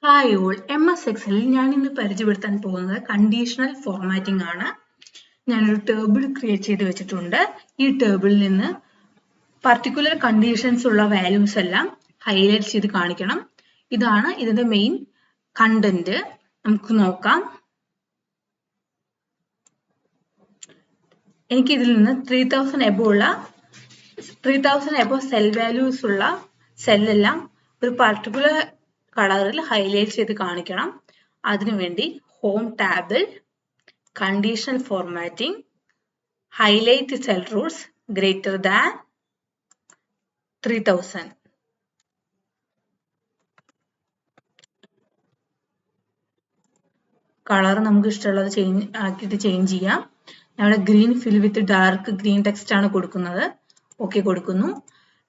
Hi all, MS Excelൽ ഞാൻ ഇന്ന് പരിചയപ്പെടുത്താൻ പോകുന്നത് കണ്ടീഷണൽ ഫോർമാറ്റിംഗ് ആണ്. ഞാനൊരു ടേബിൾ ക്രിയേറ്റ് ചെയ്ത് വെച്ചിട്ടുണ്ട്. ഈ ടേബിളിൽ നിന്ന് പർട്ടിക്കുലർ കണ്ടീഷൻസ് ഉള്ള വാല്യൂസ് എല്ലാം ഹൈലൈറ്റ് ചെയ്ത് കാണിക്കണം. ഇതാണ് ഇതിന്റെ മെയിൻ കണ്ടന്റ്. നമുക്ക് നോക്കാം. എനിക്ക് ഇതിൽ നിന്ന് 3000 above സെൽ വാല്യൂസ് ഉള്ള സെല്ലെല്ലാം ഒരു പർട്ടിക്കുലർ കളറിൽ ഹൈലൈറ്റ് ചെയ്ത് കാണിക്കണം. അതിനുവേണ്ടി ഹോം ടാബിൽ conditional formatting highlight cell rules greater than 3000 colour നമുക്ക് ഇഷ്ടമുള്ളത് ചേഞ്ച് ചെയ്യാം. അവിടെ green fill with dark green text ആണ് കൊടുക്കുന്നത്. ഓക്കെ കൊടുക്കുന്നു.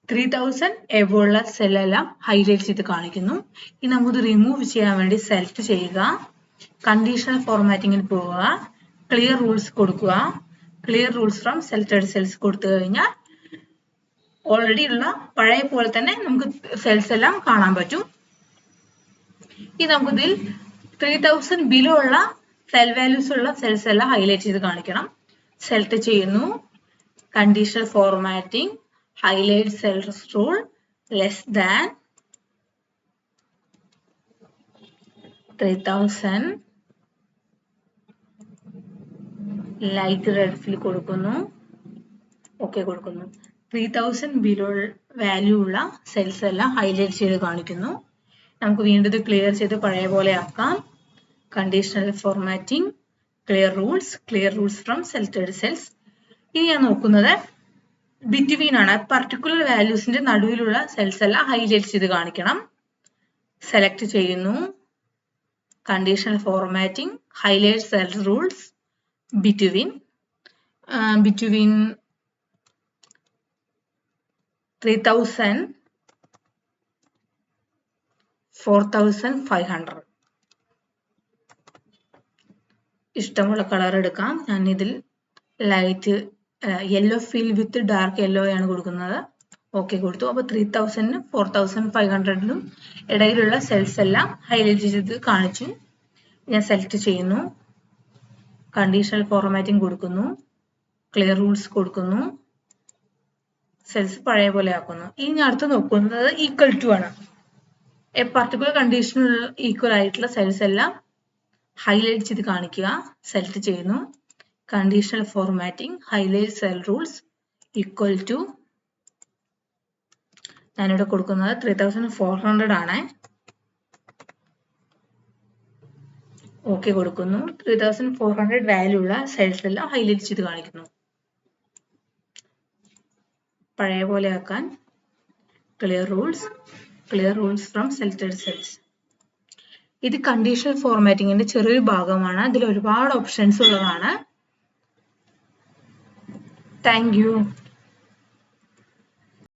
3000 എബോ ഉള്ള സെല്ലെല്ലാം ഹൈലൈറ്റ് ചെയ്ത് കാണിക്കുന്നു. ഇനി നമുക്ക് റിമൂവ് ചെയ്യാൻ വേണ്ടി സെലക്ട് ചെയ്യുക, കണ്ടീഷണൽ ഫോർമാറ്റിംഗിൽ പോവുക, ക്ലിയർ റൂൾസ് കൊടുക്കുക. Clear rules from selected cells കൊടുത്തു കഴിഞ്ഞാൽ ഓൾറെഡി ഉള്ള പഴയ പോലെ തന്നെ നമുക്ക് സെൽസ് എല്ലാം കാണാൻ പറ്റും. ഇനി നമുക്കിതിൽ 3000 ബിലോ ഉള്ള സെൽ വാല്യൂസ് ഉള്ള സെൽസ് എല്ലാം ഹൈലൈറ്റ് ചെയ്ത് കാണിക്കണം. സെലക്ട് ചെയ്യുന്നു, conditional formatting highlight cells rule less than 3000 light red fill കൊടുക്കുന്നു. ഓക്കെ കൊടുക്കുന്നു. 3000 ബിലോ വാല്യൂ ഉള്ള സെൽസ് എല്ലാം ഹൈലൈറ്റ് ചെയ്ത് കാണിക്കുന്നു. നമുക്ക് വീണ്ടും ഇത് ക്ലിയർ ചെയ്ത് പഴയ പോലെ ആക്കാം. Conditional formatting clear rules from selected cells. ഇനി ഞാൻ നോക്കുന്നത് ബിറ്റ്വീൻ ആണ്. പർട്ടിക്കുലർ വാല്യൂസിന്റെ നടുവിലുള്ള സെൽസ് എല്ലാം ഹൈലൈറ്റ് ചെയ്ത് കാണിക്കണം. സെലക്ട് ചെയ്യുന്നു, conditional formatting highlight cell rules between 3000 4500. ഇഷ്ടമുള്ള കളർ എടുക്കാം. ഞാൻ ഇതിൽ light yellow fill with dark yellow ആണ് കൊടുക്കുന്നത്. ഓക്കെ കൊടുത്തു. അപ്പൊ 3000 4500 ഇടയിലുള്ള സെൽസ് എല്ലാം ഹൈലൈറ്റ് ചെയ്ത് കാണിച്ചു. ഞാൻ സെലക്ട് ചെയ്യുന്നു, കണ്ടീഷണൽ ഫോർമാറ്റിംഗ് കൊടുക്കുന്നു, ക്ലിയർ റൂൾസ് കൊടുക്കുന്നു, സെൽസ് പഴയ പോലെ ആക്കുന്നു. ഇനി ഞാൻ അടുത്ത് നോക്കുന്നത് ഈക്വൽ ടു ആണ്. എ പർട്ടിക്കുലർ കണ്ടീഷനിൽ ഈക്വൽ ആയിട്ടുള്ള സെൽസ് എല്ലാം ഹൈലൈറ്റ് ചെയ്ത് കാണിക്കുക. സെലക്ട് ചെയ്യുന്നു, conditional formatting highlight cell rules equal to ഞാനിവിടെ കൊടുക്കുന്നത് 3400 ആണ്. ഓക്കെ കൊടുക്കുന്നു. 3400 വാല്യൂ ഉള്ള സെൽസ് എല്ലാം ഹൈലൈറ്റ് ചെയ്ത് കാണിക്കുന്നു. പഴയ പോലെ ആക്കാൻ clear rules from selected cells. ഇത് കണ്ടീഷണൽ ഫോർമാറ്റിംഗിന്റെ ചെറിയൊരു ഭാഗമാണ്. ഇതിൽ ഒരുപാട് ഓപ്ഷൻസ് ഉള്ളതാണ്. Thank you.